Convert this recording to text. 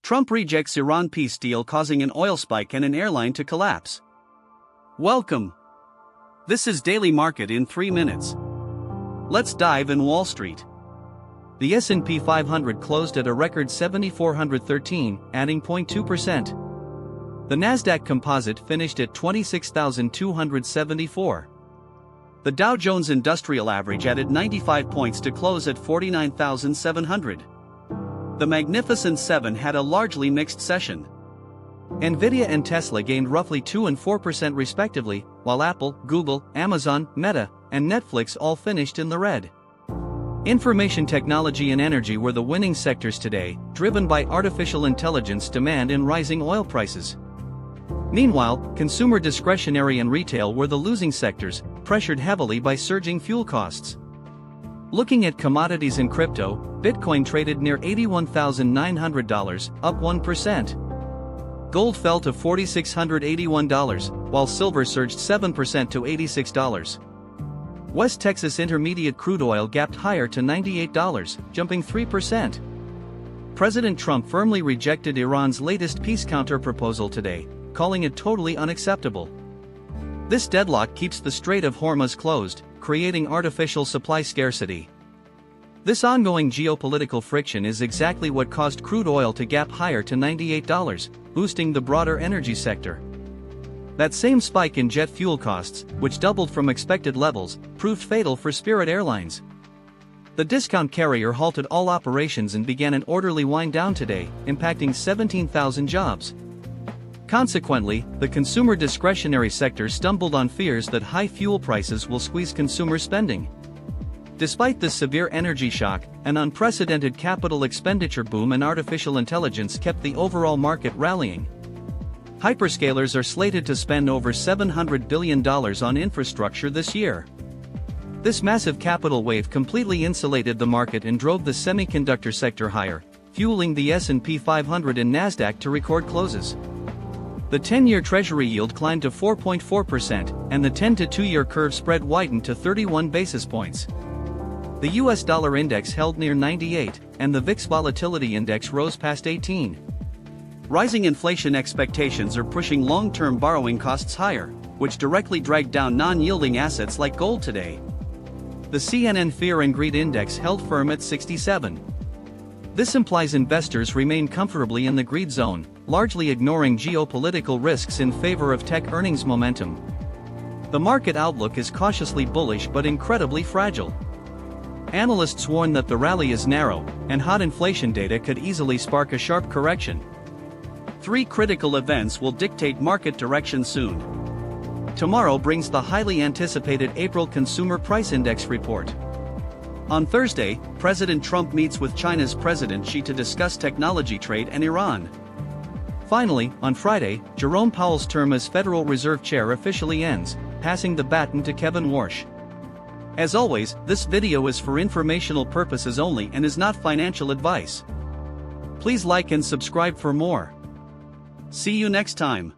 Trump rejects Iran peace deal, causing an oil spike and an airline to collapse. Welcome. This is Daily Market in 3 minutes. Let's dive in Wall Street. The S&P 500 closed at a record 7,413, adding 0.2%. The Nasdaq Composite finished at 26,274. The Dow Jones Industrial Average added 95 points to close at 49,700. The Magnificent Seven had a largely mixed session. Nvidia and Tesla gained roughly 2 and 4% respectively, while Apple, Google, Amazon, Meta, and Netflix all finished in the red. Information technology and energy were the winning sectors today, driven by artificial intelligence demand and rising oil prices. Meanwhile, consumer discretionary and retail were the losing sectors, pressured heavily by surging fuel costs. Looking at commodities and crypto, Bitcoin traded near $81,900, up 1%. Gold fell to $4,681, while silver surged 7% to $86. West Texas Intermediate crude oil gapped higher to $98, jumping 3%. President Trump firmly rejected Iran's latest peace counter-proposal today, calling it totally unacceptable. This deadlock keeps the Strait of Hormuz closed, creating artificial supply scarcity. This ongoing geopolitical friction is exactly what caused crude oil to gap higher to $98, boosting the broader energy sector. That same spike in jet fuel costs, which doubled from expected levels, proved fatal for Spirit Airlines. The discount carrier halted all operations and began an orderly wind-down today, impacting 17,000 jobs. Consequently, the consumer discretionary sector stumbled on fears that high fuel prices will squeeze consumer spending. Despite this severe energy shock, an unprecedented capital expenditure boom and artificial intelligence kept the overall market rallying. Hyperscalers are slated to spend over $700 billion on infrastructure this year. This massive capital wave completely insulated the market and drove the semiconductor sector higher, fueling the S&P 500 and Nasdaq to record closes. The 10-year Treasury yield climbed to 4.4%, and the 10 to 2-year curve spread widened to 31 basis points. The US dollar index held near 98, and the VIX volatility index rose past 18. Rising inflation expectations are pushing long-term borrowing costs higher, which directly dragged down non-yielding assets like gold today. The CNN Fear and Greed Index held firm at 67. This implies investors remain comfortably in the greed zone, largely ignoring geopolitical risks in favor of tech earnings momentum. The market outlook is cautiously bullish but incredibly fragile. Analysts warn that the rally is narrow, and hot inflation data could easily spark a sharp correction. 3 critical events will dictate market direction soon. Tomorrow brings the highly anticipated April Consumer Price Index report. On Thursday, President Trump meets with China's President Xi to discuss technology trade and Iran. Finally, on Friday, Jerome Powell's term as Federal Reserve Chair officially ends, passing the baton to Kevin Warsh. As always, this video is for informational purposes only and is not financial advice. Please like and subscribe for more. See you next time.